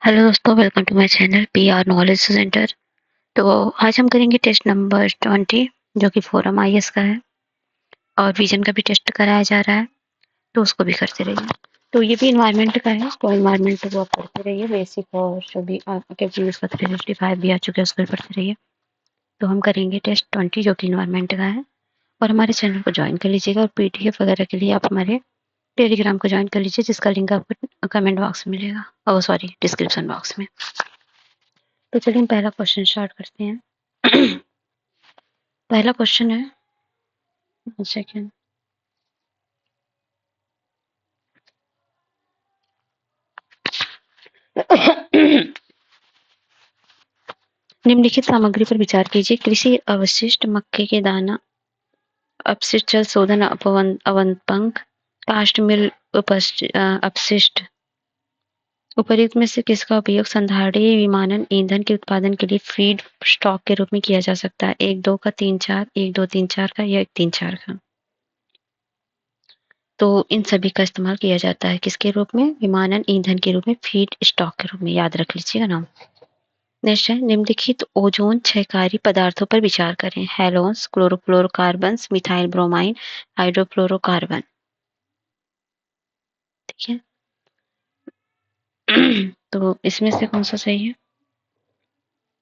Hello दोस्तों, welcome to my channel PR knowledge centre. तो आज हम करेंगे टेस्ट नंबर 20 जो कि फोरम आईएएस का है और विजन का भी टेस्ट कराया जा रहा है, तो उसको भी करते रहिए। तो ये भी इन्वायरमेंट का है, तो इन्वायरमेंट को आप पढ़ते रहिए। बेसिक और जो भी आपके प्रीवियस का 365 भी आ चुके हैं उसको भी पढ़ते रहिए। तो हम करेंगे टेस्ट 20 जो कि इन्वायरमेंट का है। और हमारे चैनल को ज्वाइन कर लीजिएगा और पीडीएफ वगैरह के लिए आप हमारे टेलीग्राम को ज्वाइन कर लीजिए, जिसका लिंक आपको कमेंट बॉक्स में मिलेगा, ओह सॉरी डिस्क्रिप्शन बॉक्स में। तो चलिए हम पहला क्वेश्चन स्टार्ट करते हैं। पहला क्वेश्चन है, सेकेंड, निम्नलिखित सामग्री पर विचार कीजिए। कृषि अवशिष्ट, मक्के के दाना, अपशिष्ट, जल शोधन अवंपंक, काष्ठ मिल अपशिष्ट। उपर्युक्त में से किसका उपयोग संधारणीय विमानन ईंधन के उत्पादन के लिए फीड स्टॉक के रूप में किया जा सकता है? 1 2 का, 3 4, 1 2 3 4 का या 1 3 4 का? तो इन सभी का इस्तेमाल किया जाता है किसके रूप में? विमानन ईंधन के रूप में, फीड स्टॉक के रूप में। याद रख लीजिएगा नाम। नेक्स्ट है, निम्नलिखित ओजोन क्षयकारी पदार्थों पर विचार करें। हैलोन्स, क्लोरोफ्लोरोकार्बन्स, मिथाइल ब्रोमाइन, हाइड्रोफ्लोरोकार्बन। ठीक है। तो इसमें से कौन सा सही है?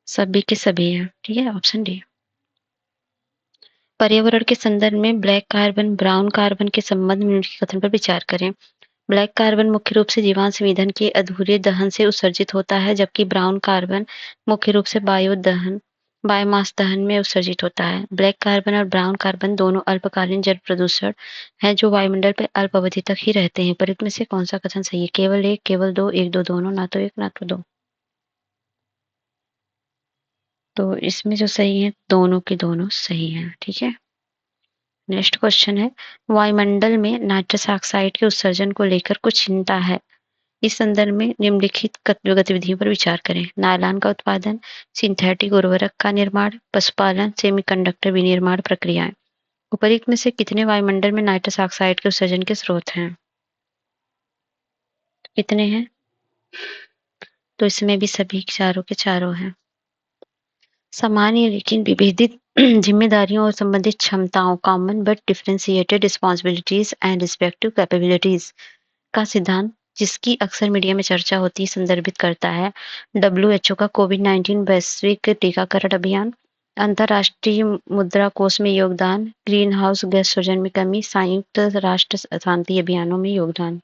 सभी के सभी है। ठीक है, ऑप्शन डी। पर्यावरण के संदर्भ में ब्लैक कार्बन, ब्राउन कार्बन के संबंध में निम्नलिखित कथन पर विचार करें। ब्लैक कार्बन मुख्य रूप से जीवाश्म ईंधन के अधूरे दहन से उत्सर्जित होता है, जबकि ब्राउन कार्बन मुख्य रूप से बायोमास दहन में उत्सर्जित होता है। ब्लैक कार्बन और ब्राउन कार्बन दोनों अल्पकालीन जल प्रदूषण हैं जो वायुमंडल पर अल्प अवधि तक ही रहते हैं। पर इनमें से कौन सा कथन सही है? केवल एक, केवल दो, एक दो दोनों, ना तो एक ना तो दो। तो इसमें जो सही है, दोनों के दोनों सही है। ठीक है। नेक्स्ट क्वेश्चन है, वायुमंडल में नाइट्रस ऑक्साइड के उत्सर्जन को लेकर कुछ चिंता है। इस संदर्भ में निम्नलिखित गतिविधियों पर विचार करें। नायलॉन का उत्पादन, सिंथेटिक उर्वरक का निर्माण, पशुपालन, सेमीकंडक्टर विनिर्माण प्रक्रियाएं। उपर्युक्त में से कितने वायुमंडल में नाइट्रस ऑक्साइड के उत्सर्जन के स्रोत हैं? कितने हैं? तो इसमें भी सभी चारों के चारों हैं। सामान्य लेकिन विभेदित जिम्मेदारियों और संबंधित क्षमताओं, common but differentiated responsibilities and respective capabilities का सिद्धांत, जिसकी अक्सर मीडिया में चर्चा होती है, संदर्भित करता है डब्ल्यूएचओ का कोविड-19 वैश्विक टीकाकरण अभियान, अंतर्राष्ट्रीय मुद्रा कोष में योगदान, ग्रीन हाउस गैस उत्सर्जन में कमी, संयुक्त राष्ट्र शांति अभियानों में योगदान।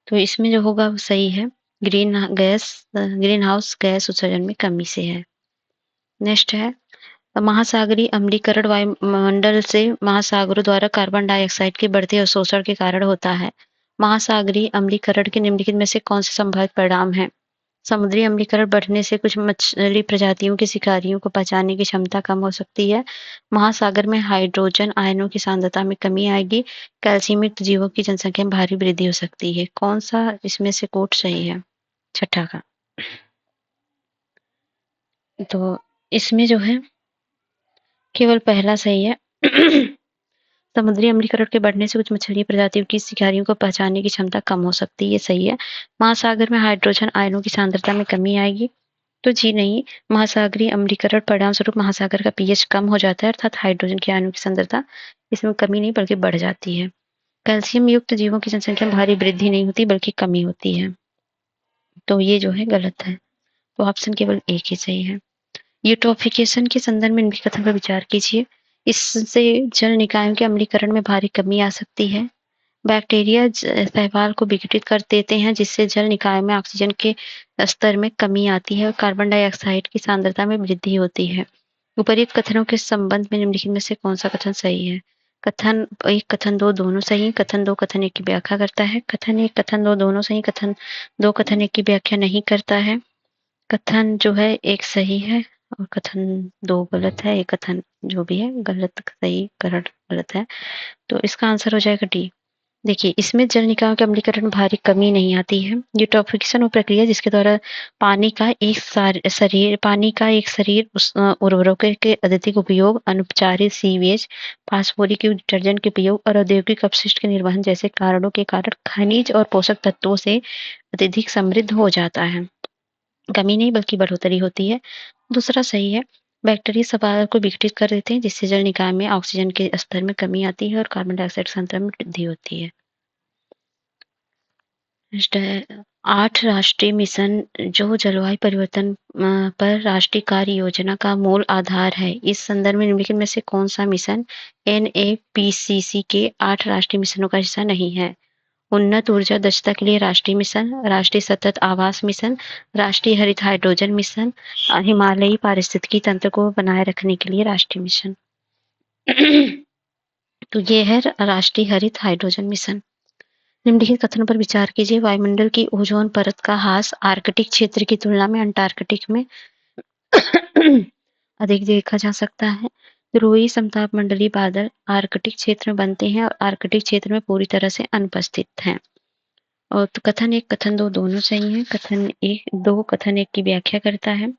तो इसमें जो होगा वो सही है, ग्रीन हाउस गैस उत्सर्जन में कमी से है। नेक्स्ट है, महासागरीय अम्लीकरण वायुमंडल से महासागरों द्वारा कार्बन डाइऑक्साइड के बढ़ते अवशोषण के कारण होता है। महासागरीय अम्लीकरण के निम्नलिखित में से कौन से संभावित परिणाम हैं? समुद्री अम्लीकरण बढ़ने से कुछ मछली प्रजातियों के शिकारियों को पहचानने की क्षमता कम हो सकती है। महासागर में हाइड्रोजन आयनों की सांद्रता में कमी आएगी। कैल्शियम युक्त जीवों की जनसंख्या में भारी वृद्धि हो सकती है। कौन सा इसमें से कोट सही है? छठा का। तो इसमें जो है केवल पहला सही है। समुद्री अम्लीकरण के बढ़ने से कुछ मछली प्रजातियों की शिकारियों को पहचानने की क्षमता कम हो सकती है, ये सही है। महासागर में हाइड्रोजन आयनों की सांद्रता में कमी आएगी, तो जी नहीं। महासागरीय अम्लीकरण परिणाम स्वरूप महासागर का पीएच कम हो जाता है, अर्थात हाइड्रोजन की आयनों की सांद्रता इसमें कमी नहीं बल्कि बढ़ जाती है। कैल्शियम युक्त जीवों की जनसंख्या में भारी वृद्धि नहीं होती बल्कि कमी होती है, तो ये जो है गलत है। तो ऑप्शन केवल एक ही सही है। यूट्रोफिकेशन के संदर्भ में इनके कथन पर विचार कीजिए। इससे जल निकायों के अम्लीकरण में भारी कमी आ सकती है। बैक्टीरिया शैवाल को विघटित कर देते हैं, जिससे जल निकाय में ऑक्सीजन के स्तर में कमी आती है और कार्बन डाइऑक्साइड की सांद्रता में वृद्धि होती है। उपर्युक्त कथनों के संबंध में निम्नलिखित में से कौन सा कथन सही है? कथन एक, कथन दो दोनों सही। कथन दो कथन एक की व्याख्या करता है। कथन एक, कथन दो दोनों सही। कथन दो कथन एक की व्याख्या नहीं करता है। कथन जो है एक सही है और कथन दो गलत है। एक कथन जो भी है गलत, सही, गलत, गलत है। तो इसका आंसर हो जाएगा डी। देखिए, इसमें जल निकायों के अम्लीकरण में भारी कमी नहीं आती है। यूट्रोफिकेशन वो प्रक्रिया जिसके द्वारा पानी का एक शरीर उर्वरकों के अत्यधिक उपयोग, अनौपचारिक सीवेज, फास्फोरिक युक्त डिटर्जेंट के उपयोग और औद्योगिक अपशिष्ट के निर्वहन जैसे कारणों के कारण खनिज और पोषक तत्वों से अत्यधिक समृद्ध हो जाता है। कमी नहीं बल्कि बढ़ोतरी होती है। दूसरा सही है, बैक्टीरिया शैवाल को विघटित कर देते हैं जिससे जल निकाय में ऑक्सीजन के स्तर में कमी आती है और कार्बन डाइऑक्साइड सांद्रता में वृद्धि होती है। नेक्स्ट है 8 राष्ट्रीय मिशन जो जलवायु परिवर्तन पर राष्ट्रीय कार्य योजना का मूल आधार है। इस संदर्भ में निम्नलिखित में से कौन सा मिशन एनएपीसीसी के 8 राष्ट्रीय मिशनों का हिस्सा नहीं है? उन्नत ऊर्जा दक्षता के लिए राष्ट्रीय मिशन, राष्ट्रीय सतत आवास मिशन, राष्ट्रीय हरित हाइड्रोजन मिशन, हिमालयी पारिस्थितिकी तंत्र को बनाए रखने के लिए राष्ट्रीय मिशन। तो ये है राष्ट्रीय हरित हाइड्रोजन मिशन। निम्नलिखित कथन पर विचार कीजिए। वायुमंडल की ओजोन परत का ह्रास आर्कटिक क्षेत्र की तुलना में अंटार्कटिक में अधिक देखा जा सकता है। ध्रुवीय समतापमंडलीय बादल आर्कटिक क्षेत्र में बनते हैं और आर्कटिक क्षेत्र में पूरी तरह से अनुपस्थित हैं। और तो कथन 1 कथन 2 दोनों सही हैं। कथन 1 की व्याख्या करता है।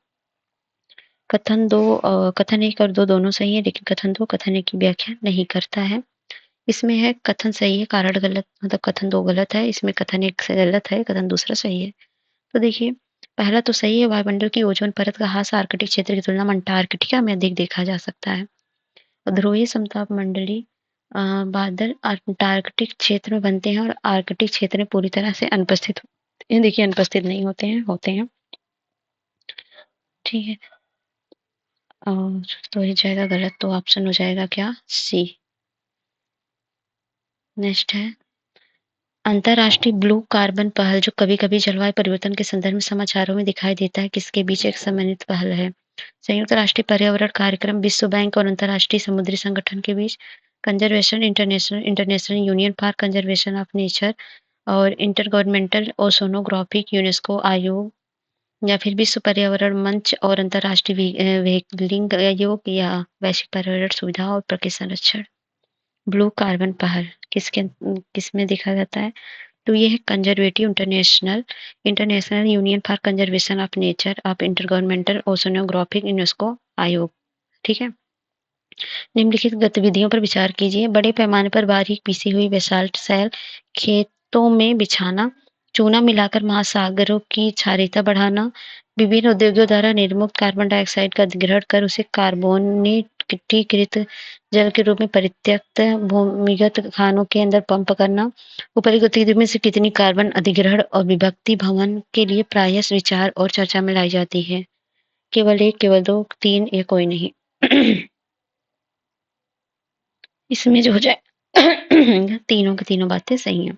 कथन 1 और 2 दोनों सही है, लेकिन कथन 2 कथन 1 की व्याख्या नहीं करता है। इसमें है कथन सही है, कारण गलत, मतलब कथन 2 गलत है, इसमें कथन 1 से गलत है, कथन दूसरा सही है। तो देखिए, पहला तो सही है, वायुमंडल की ओजोन परत का ह्रास आर्कटिक क्षेत्र की तुलना में अंटार्कटिका में अधिक देखा जा सकता है। और ध्रुवीय समताप मंडलीय बादल अंटार्कटिक क्षेत्र में बनते हैं और आर्कटिक क्षेत्र में पूरी तरह से अनुपस्थित होते हैं। देखिए, अनुपस्थित नहीं होते हैं, होते हैं। ठीक है, और तो हो जाएगा गलत, तो ऑप्शन हो जाएगा क्या? सी। नेक्स्ट है अंतर्राष्ट्रीय ब्लू कार्बन पहल जो कभी-कभी जलवायु परिवर्तन के संदर्भ में समाचारों में दिखाई देता है, किसके बीच एक समन्वित पहल है? संयुक्त राष्ट्रीय पर्यावरण कार्यक्रम, विश्व बैंक और अंतर्राष्ट्रीय समुद्री संगठन के बीच, conservation international union for conservation of nature और इंटरगवर्नमेंटल ओशोनोग्राफिक यूनेस्को आयोग या फिर विश्व पर्यावरण मंच और अंतर्राष्ट्रीय व्हीकलिंग आयोग या वैश्विक पर्यावरण सुविधा और प्रकृति संरक्षण। ब्लू कार्बन पहल किसमें देखा जाता है? तो ये है conservative international union for conservation of nature of intergovernmental oceanographic UNESCO आयोग। ठीक है, निम्नलिखित गतिविधियों पर विचार कीजिए। बड़े पैमाने पर बारीक पीसी हुई बेसाल्ट सैल खेतों में बिछाना, चूना मिलाकर महासागरों की क्षारीयता बढ़ाना, विभिन्न उद्योगों द्वारा निर्मुक्त कार्बन डाइऑक्साइड का अधिग्रहण कर उसे कार्बोनेटीकृत जल के रूप में परित्यक्त भूमिगत खानों के अंदर पंप करना। ऊपरी गतिविधि में से कितनी कार्बन अधिग्रहण और विभक्ति भवन के लिए प्रायः विचार और चर्चा में लाई जाती है? केवल 1, केवल 2, 3 या कोई नहीं? इसमें जो हो जाए तीनों की तीनों बातें सही हैं।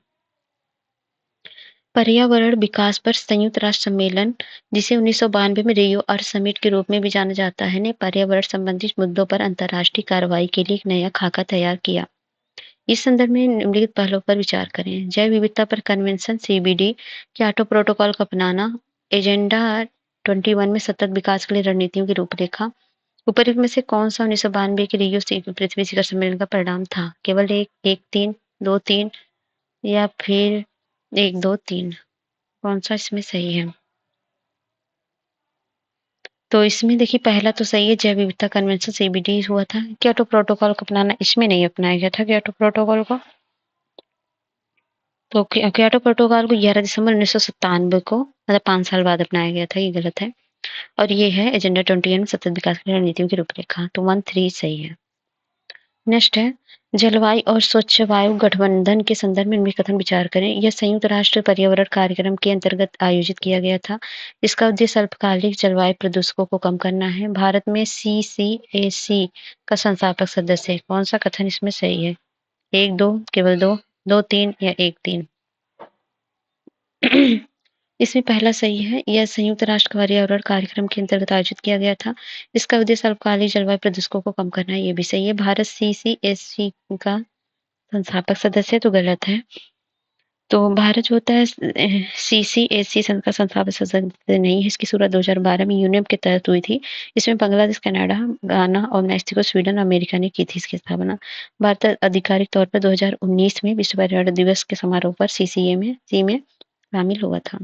पर्यावरण विकास पर संयुक्त राष्ट्र सम्मेलन, जिसे 1992 में रियो अर्थ समिट के रूप में भी जाना जाता है, ने पर्यावरण संबंधित मुद्दों पर अंतर्राष्ट्रीय कार्रवाई के लिए एक नया खाका तैयार किया। इस संदर्भ में निम्नलिखित पहलों पर विचार करें। जैव विविधता पर कन्वेंशन सीबीडी, क्योटो प्रोटोकॉल को अपनाना, एजेंडा 21 में सतत विकास के लिए रणनीतियों की रूपरेखा। उपरोक्त में से कौन सा 1992 के रियो पृथ्वी शिखर सम्मेलन का परिणाम था? केवल 1, 3, 2, 3 या फिर 1, 2, 3? कौन सा इसमें सही है? तो इसमें देखिए, पहला तो सही है, जैव विविधता कन्वेंशन सीबीडी हुआ था। क्योटो प्रोटोकॉल को अपनाना, इसमें नहीं अपनाया गया था क्योटो प्रोटोकॉल को। तो क्योटो प्रोटोकॉल को 11 दिसंबर 1997 को, मतलब 5 साल बाद अपनाया गया था, ये गलत है। और ये है एजेंडा 21 में सतत विकास की रणनीतियों की रूपरेखा। तो 1, 3 सही है। नेक्स्ट है जलवायु और स्वच्छ वायु गठबंधन के संदर्भ में इनमें कथन विचार करें। यह संयुक्त राष्ट्र पर्यावरण कार्यक्रम के अंतर्गत आयोजित किया गया था। इसका उद्देश्य अल्पकालिक जलवायु प्रदूषकों को कम करना है। भारत में CCAC का संस्थापक सदस्य है। कौन सा कथन इसमें सही है? 1, 2, केवल 2, 2, 3 या 1, 3? इसमें पहला सही है, यह संयुक्त राष्ट्र पर्यावरण कार्यक्रम के अंतर्गत आयोजित किया गया था। इसका उद्देश्य अल्पकालिक जलवायु प्रदूषकों को कम करना है, ये भी सही है। भारत CCSC का संस्थापक सदस्य, तो गलत है। तो भारत जो होता है सीसीएसी संघ का संस्थापक सदस्य नहीं है। इसकी शुरुआत 2012 में यूनेप के तहत हुई थी। इसमें बांग्लादेश, कनाडा, गाना और मेक्सिको, स्वीडन, अमेरिका ने की थी इसकी स्थापना। भारत आधिकारिक तौर पर 2019 में विश्व पर्यावरण दिवस के समारोह पर सी में शामिल हुआ था।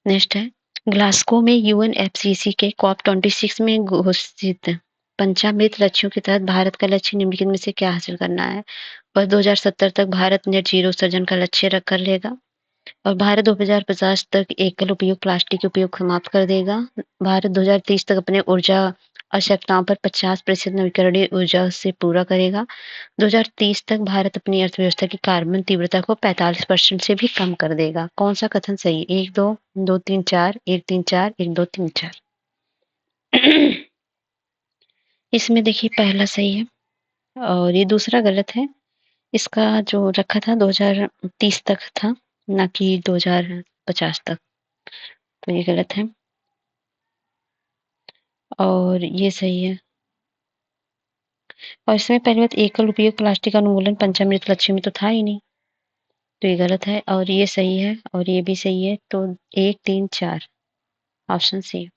नेक्स्ट है ग्लासगो में यूएनएफसीसी के कॉप 26 में घोषित पंचामृत लक्ष्यों के तहत भारत का लक्ष्य निम्नलिखित में से क्या हासिल करना है। और 2070 तक भारत नेट जीरो उत्सर्जन का लक्ष्य रख कर लेगा। और भारत 2050 तक एकल उपयोग प्लास्टिक के उपयोग समाप्त कर देगा। भारत 2030 तक अपने ऊर्जा आवश्यकताओं पर 50% नवीकरणीय ऊर्जा से पूरा करेगा। 2030 तक भारत अपनी अर्थव्यवस्था की कार्बन तीव्रता को 45% से भी कम कर देगा। कौन सा कथन सही है? 1 2 2 3 4 1 3 4 1 2 3 4। इसमें देखिए पहला सही है और ये दूसरा गलत है। इसका जो रखा था 2030 तक था, ना कि 2050 तक, तो ये गलत है। और ये सही है। और इसमें पहली बात, एकल उपयोग प्लास्टिक का उन्मूलन पंचामृत लक्ष्य में तो था ही नहीं, तो ये गलत है। और ये सही है और ये भी सही है, तो 1 3 4 ऑप्शन सी।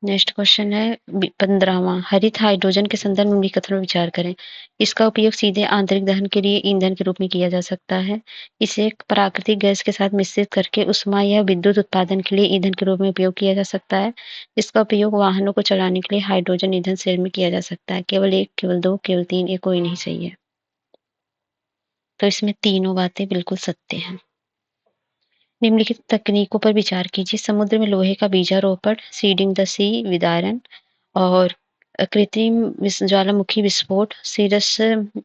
नेक्स्ट क्वेश्चन है 15वां, हरित हाइड्रोजन के संदर्भ में कथन पर विचार करें। इसका उपयोग सीधे आंतरिक दहन के लिए ईंधन के रूप में किया जा सकता है। इसे एक प्राकृतिक गैस के साथ मिश्रित करके उष्मा या विद्युत उत्पादन के लिए ईंधन के रूप में उपयोग किया जा सकता है। इसका उपयोग वाहनों को चलाने के लिए हाइड्रोजन ईंधन सेल में किया जा सकता है। केवल 1, केवल 2, केवल 3, ये कोई नहीं सही है। तो इसमें तीनों बातें बिल्कुल सत्य हैं। निम्नलिखित तकनीकों पर विचार कीजिए। समुद्र में लोहे का बीजारोपण, सीडिंग द सी, विदारण और कृत्रिम ज्वालामुखी विस्फोट, सीरस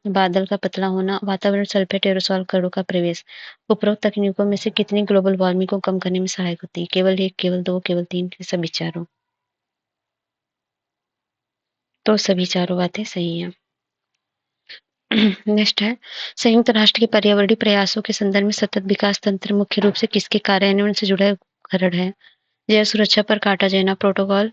बादल का पतला होना, वातावरण सल्फेट एरोसोल कणों का प्रवेश। उपरोक्त तकनीकों में से कितनी ग्लोबल वार्मिंग को कम करने में सहायक होती है? केवल 1, केवल 2, केवल 3, के सभी चारों? तो सभी चारों बातें सही हैं। नेक्स्ट है संयुक्त राष्ट्र के पर्यावरणीय प्रयासों के संदर्भ में सतत विकास तंत्र मुख्य रूप से किसके कार्यान्वयन से जुड़ा उपकरण है? जैव सुरक्षा पर कार्टाजेना प्रोटोकॉल,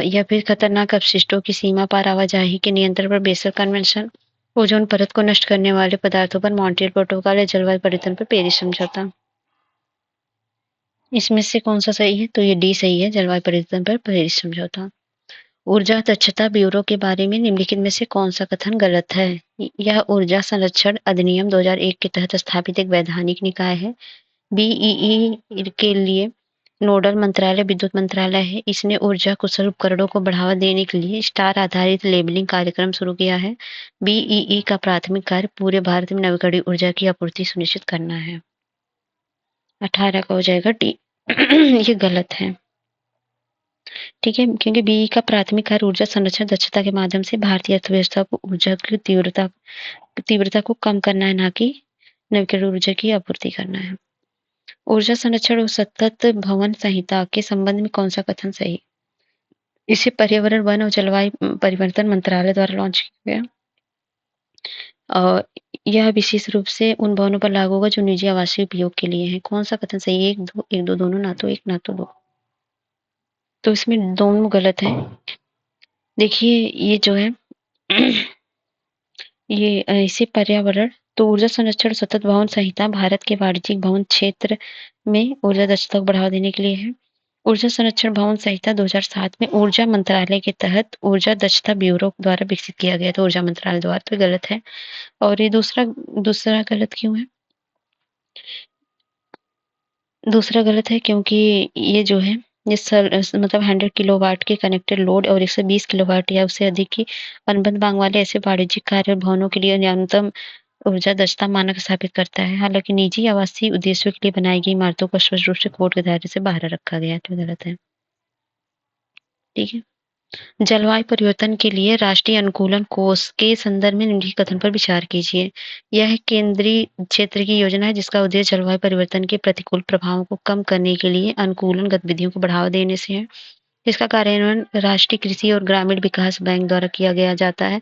या फिर खतरनाक अपशिष्टों की सीमा पार आवाजाही के नियंत्रण पर बेसल कन्वेंशन, ओजोन परत को नष्ट करने वाले पदार्थों पर मॉन्ट्रियल प्रोटोकॉल या जलवायु परिवर्तन पर पेरिस समझौता। इसमें से कौन सा सही है? तो ये डी सही है, जलवायु परिवर्तन पर पेरिस समझौता। ऊर्जा दक्षता ब्यूरो के बारे में निम्नलिखित में से कौन सा कथन गलत है? यह ऊर्जा संरक्षण अधिनियम 2001 के तहत स्थापित एक वैधानिक निकाय है। बीईई के लिए नोडल मंत्रालय विद्युत मंत्रालय है। इसने ऊर्जा कुशल उपकरणों को बढ़ावा देने के लिए स्टार आधारित लेबलिंग कार्यक्रम शुरू किया है। बीईई का प्राथमिक कार्य पूरे भारत में नवीकरणीय ऊर्जा की आपूर्ति सुनिश्चित करना है। 18 का हो जाएगा डी। ये गलत है, ठीक है, क्योंकि बीई का प्राथमिक कार्य ऊर्जा संरक्षण दक्षता के माध्यम से भारतीय अर्थव्यवस्था को ऊर्जा की तीव्रता को कम करना है, ना कि नवीकरणीय ऊर्जा की आपूर्ति करना है। ऊर्जा संरक्षण और सतत भवन संहिता के संबंध में कौन सा कथन सही? इसे पर्यावरण, वन और जलवायु परिवर्तन मंत्रालय द्वारा लॉन्च किया गया और यह विशेष रूप से उन भवनों पर लागू होगा जो निजी आवासीय उपयोग के लिए है। कौन सा कथन सही है? 1 2 दोनों, ना तो 1 ना तो 2। तो इसमें दोनों गलत है। देखिए ये जो है ये इसे पर्यावरण, तो ऊर्जा संरक्षण सतत भवन संहिता भारत के वाणिज्यिक भवन क्षेत्र में ऊर्जा दक्षता को बढ़ावा देने के लिए है। ऊर्जा संरक्षण भवन संहिता 2007 में ऊर्जा मंत्रालय के तहत ऊर्जा दक्षता ब्यूरो द्वारा विकसित किया गया था, ऊर्जा मंत्रालय द्वारा, तो गलत है। और ये दूसरा दूसरा गलत क्यों है? दूसरा गलत है क्योंकि ये जो है ये मतलब 100 किलोवाट के कनेक्टेड लोड और 120 किलोवाट या उससे अधिक की अनुबंध मांग वाले ऐसे वाणिज्यिक कार्य और भवनों के लिए न्यूनतम ऊर्जा दक्षता मानक स्थापित करता है। हालांकि निजी आवासीय उद्देश्यों के लिए बनाई गई इमारतों को स्पष्ट रूप से कोड के दायरे से बाहर रखा गया है, तो गलत है। ठीक है, जलवायु परिवर्तन के लिए राष्ट्रीय अनुकूलन कोष के संदर्भ में निम्नलिखित कथन पर विचार कीजिए। यह केंद्रीय क्षेत्र की योजना है जिसका उद्देश्य जलवायु परिवर्तन के प्रतिकूल प्रभावों को कम करने के लिए अनुकूलन गतिविधियों को बढ़ावा देने से है। इसका कार्यान्वयन राष्ट्रीय कृषि और ग्रामीण विकास बैंक द्वारा किया गया जाता है।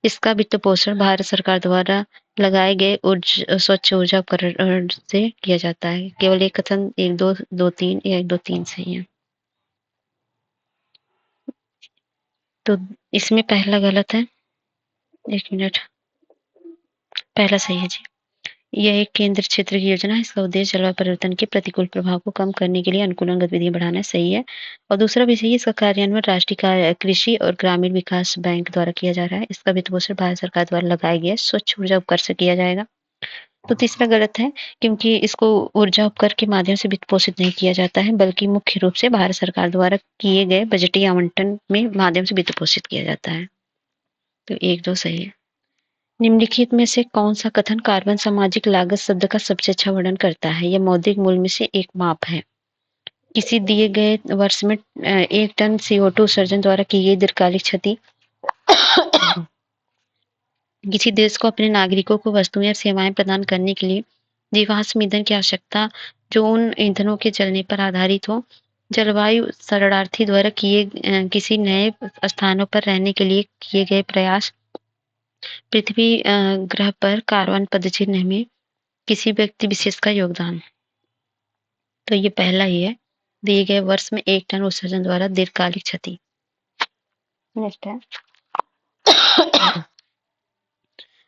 इसका वित्त पोषण भारत सरकार द्वारा लगाए गए स्वच्छ ऊर्जा उपकरण से किया जाता है। केवल एक कथन 1 2 2 3 या 1 2 3 सही है। तो इसमें पहला गलत है। 1 मिनट। पहला सही है जी। यह एक केंद्र क्षेत्र की योजना है। इसका उद्देश्य जलवायु परिवर्तन के प्रतिकूल प्रभाव को कम करने के लिए अनुकूलन गतिविधियां बढ़ाना है। सही है। और दूसरा भी सही है। इसका कार्यान्वयन राष्ट्रीय कृषि और ग्रामीण विकास बैंक द्वारा किया जा रहा है। इसका वित्त पोषण भारत सरकार द्वारा लगाया गया है। स्वच्छ ऊर्जा उपकर से किया जाएगा। तो तीसरा गलत है, क्योंकि इसको ऊर्जा उपकर के माध्यम से वित्त पोषित नहीं किया जाता है, बल्कि मुख्य रूप से भारत सरकार द्वारा किए गए बजटीय आवंटन में माध्यम से वित्त पोषित किया जाता है। तो 1-2 सही है। निम्नलिखित में से कौन सा कथन कार्बन सामाजिक लागत शब्द का सबसे अच्छा वर्णन करता है? यह मौद्रिक मूल्य में से एक माप है। किसी दिए गए वर्ष में 1 टन CO2 उत्सर्जन द्वारा की गई दीर्घकालिक क्षति किसी देश को अपने नागरिकों को वस्तुएं या सेवाएं प्रदान करने के लिए जीवाश्म ईंधन की आवश्यकता जो उन ईंधनों के जलने पर आधारित हो। जलवायु शरणार्थी द्वारा किसी नए स्थानों पर रहने के लिए किए गए प्रयास। पृथ्वी ग्रह पर कार्बन पदचिह्न में किसी व्यक्ति विशेष का योगदान। तो ये पहला ही है। दिए गए वर्ष में 1 टन उत्सर्जन द्वारा दीर्घकालिक क्षति। नेक्स्ट है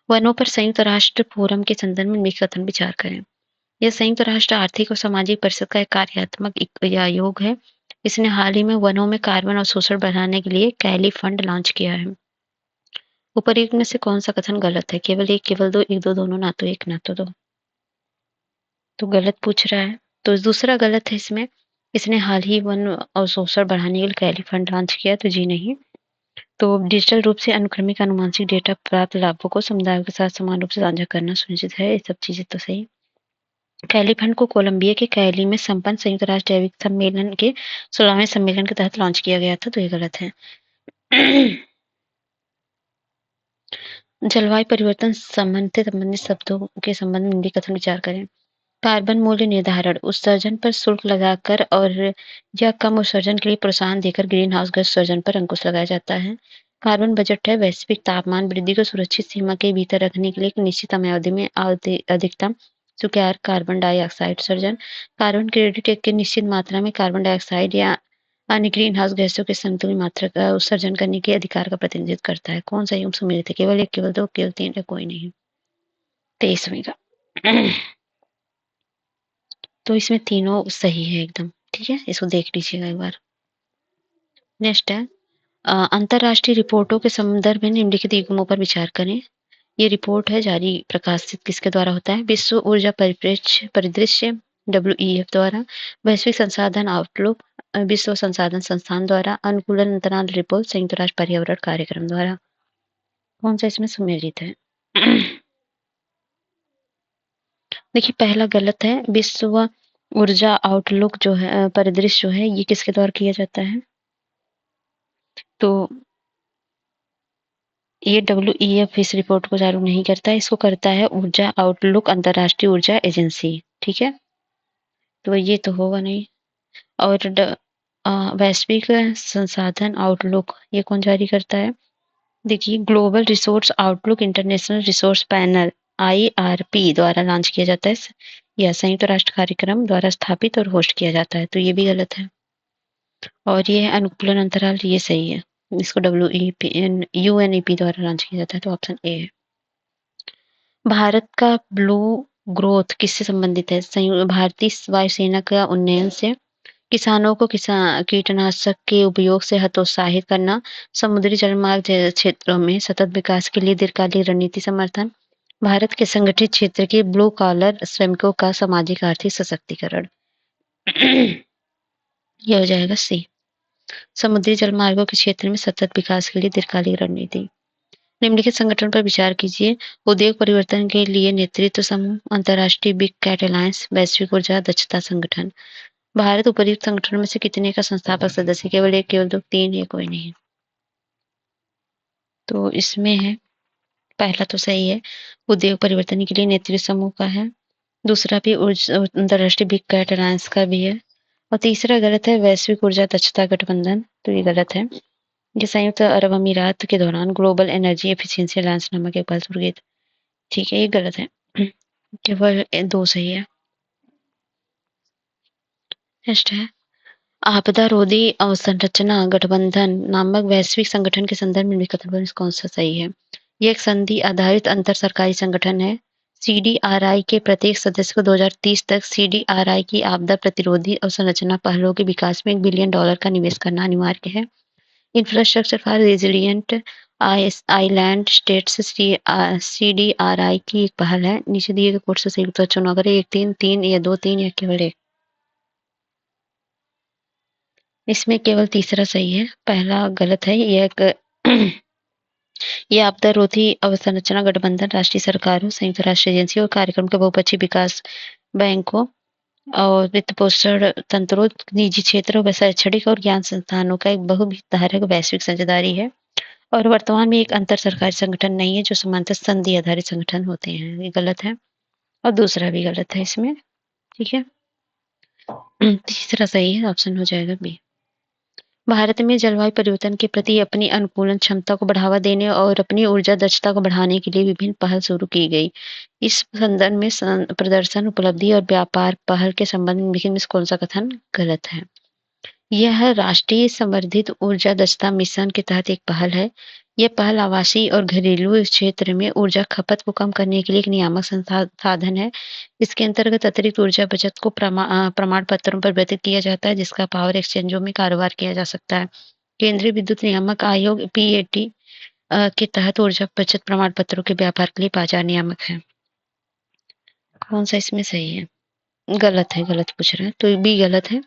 वनों पर संयुक्त राष्ट्र फोरम के संदर्भ में निम्नलिखित कथन विचार करें। यह संयुक्त राष्ट्र आर्थिक और सामाजिक परिषद का एक कार्यात्मक आयोग है। इसने हाल ही में वनों में कार्बन अवशोषण बढ़ाने के लिए कैली फंड लॉन्च किया है। उपर्युक्त में से कौन सा कथन गलत है? केवल 1, केवल 2, 1, 2 दोनों, ना तो 1 ना तो 2। तो गलत पूछ रहा है। तो दूसरा गलत है इसमें। इसने हाल ही वन अवशोषण बढ़ाने के लिए कैली फंड लॉन्च किया, तो जी नहीं। तो डिजिटल रूप से अनुक्रमिक आनुवंशिक डेटा प्राप्त लाभों को समुदायों के साथ समान रूप से साझा करना सुनिश्चित है। ये सब चीजें तो सही। कैली फंड को कोलंबिया के कैली में संपन्न संयुक्त राष्ट्र जैविक सम्मेलन के 16वें सम्मेलन के तहत लॉन्च किया गया था, तो ये गलत है। जलवायु परिवर्तन संबंधित शब्दों के संबंध में निम्नलिखित कथन विचार करें। कार्बन मूल्य निर्धारण उत्सर्जन पर शुल्क लगाकर और या कम उत्सर्जन के लिए प्रोत्साहन देकर ग्रीन हाउस गैस उत्सर्जन पर अंकुश लगाया जाता है। कार्बन बजट है वैश्विक तापमान वृद्धि को सुरक्षित सीमा के भीतर रखने के लिए एक निश्चित समयावधि में अधिकतम स्वीकार्य कार्बन डाइऑक्साइड उत्सर्जन। कार्बन क्रेडिट एक निश्चित मात्रा में कार्बन डाइऑक्साइड या अन्य ग्रीन हाउस गैसों के संतुलित मात्रा का उत्सर्जन करने के अधिकार का प्रतिनिधित्व करता है। कौन सा योग सम्मिलित है? केवल 1, केवल 2, केवल 3 या कोई नहीं। 23वें का तो इसमें तीनों सही है एकदम। ठीक है, इसको देख लीजिएगा एक बार। नेक्स्ट है अंतरराष्ट्रीय रिपोर्टों के संदर्भ में निम्नलिखित युग्मों पर विचार करें। ये रिपोर्ट है जारी प्रकाशित किसके द्वारा होता है? विश्व ऊर्जा परिदृश्य WEF द्वारा, वैश्विक संसाधन आउटलुक विश्व संसाधन संस्थान द्वारा, अनुकूलन अंतराल रिपोर्ट संयुक्त राष्ट्र पर्यावरण कार्यक्रम द्वारा। कौन सा इसमें सम्मिलित है? देखिए पहला गलत है। विश्व ऊर्जा आउटलुक जो है परिदृश्य जो है ये किसके द्वारा किया जाता है? तो ये WEF इस रिपोर्ट को चालू नहीं करता है, इसको करता है ऊर्जा आउटलुक अंतरराष्ट्रीय ऊर्जा एजेंसी। ठीक है, तो ये तो होगा नहीं। और वैश्विक संसाधन आउटलुक ये कौन जारी करता है? देखिए global resource outlook international resource panel IRP द्वारा लॉन्च किया जाता है। यह संयुक्त राष्ट्र कार्यक्रम द्वारा स्थापित और होस्ट किया जाता है, तो ये भी गलत है। और ये अनुकूलन अंतराल ये सही है। इसको UNEP द्वारा लॉन्च किया जाता है, तो ऑप्शन ए है। भारत का ब्लू ग्रोथ किससे संबंधित है? भारतीय वायुसेना का उन्नयन से, किसानों को कीटनाशक के उपयोग से हतोत्साहित करना, समुद्री जलमार्ग क्षेत्रों में सतत विकास के लिए दीर्घकालिक रणनीति समर्थन, भारत के संगठित क्षेत्र के ब्लू कॉलर श्रमिकों का सामाजिक आर्थिक सशक्तिकरण। यह हो जाएगा सी, समुद्री जलमार्गों के क्षेत्र में सतत विकास के लिए दीर्घकालिक रणनीति। निम्नलिखित संगठन पर विचार कीजिए। उद्योग परिवर्तन के लिए नेतृत्व समूह, अंतर्राष्ट्रीय बिग कैट अलायंस, वैश्विक ऊर्जा दक्षता संगठन। भारत उपर्युक्त संगठनों में से कितने का संस्थापक सदस्य? केवल 1, केवल 2, 3 या कोई नहीं। तो इसमें है पहला तो सही है, उद्योग परिवर्तन के लिए नेतृत्व समूह का है। दूसरा भी अंतर्राष्ट्रीय बिग कैट अलायंस का भी है। और तीसरा गलत है, वैश्विक ऊर्जा दक्षता गठबंधन, तो ये गलत है। ये संयुक्त अरब अमीरात के दौरान ग्लोबल एनर्जी एफिशिएंसी अलायंस नामक एक बल। ठीक है, ये गलत है। केवल 2 सही है। नेक्स्ट है आपदा रोधी अवसंरचना गठबंधन नामक वैश्विक संगठन के संदर्भ में निम्नलिखित में कौन सा सही है? ये एक संधि आधारित अंतर सरकारी संगठन है। सीडीआरआई के प्रत्येक सदस्य को 2030 तक सीडीआरआई की आपदा प्रतिरोधी अवसंरचना पहलों के विकास में $1 बिलियन का निवेश करना अनिवार्य है। Infrastructure for resilient island states CDRI की एक पहल है। नीचे दिए गए कोड से सही उत्तर चुनाव करें, 1 3 3 या 2 3 या केवल एक। इसमें केवल तीसरा सही है, पहला गलत है। यह एक ये आपदा रोधी अवसंरचना गठबंधन राष्ट्रीय सरकारों, संयुक्त राष्ट्र एजेंसी और कार्यक्रम के बहुपक्षीय विकास बैंकों और वित्त पोषण तंत्रों, निजी क्षेत्र, शैक्षणिक और ज्ञान संस्थानों का एक बहुहितधारक वैश्विक साझेदारी है और वर्तमान में एक अंतर सरकारी संगठन नहीं है जो समांतर संधि आधारित संगठन होते हैं। ये गलत है और दूसरा भी गलत है इसमें। ठीक है, तीसरा सही है, ऑप्शन हो जाएगा बी। भारत में जलवायु परिवर्तन के प्रति अपनी अनुकूलन क्षमता को बढ़ावा देने और अपनी ऊर्जा दक्षता को बढ़ाने के लिए विभिन्न पहल शुरू की गई। इस संदर्भ में प्रदर्शन, उपलब्धि और व्यापार पहल के संबंध में निम्नलिखित में से कौन सा कथन गलत है? यह राष्ट्रीय संवर्धित ऊर्जा दक्षता मिशन के तहत एक पहल है। यह पहल आवासीय और घरेलू क्षेत्र में ऊर्जा खपत को कम करने के लिए एक नियामक साधन है। इसके अंतर्गत अतिरिक्त ऊर्जा बचत को प्रमाण पत्रों पर व्यतीत किया जाता है, जिसका पावर एक्सचेंजों में कारोबार किया जा सकता है। केंद्रीय विद्युत नियामक आयोग पीएटी के तहत ऊर्जा बचत प्रमाण पत्रों के व्यापार के लिए बाजार नियामक है। कौन सा इसमें सही है? गलत है, गलत पूछ रहे हैं तो भी गलत है।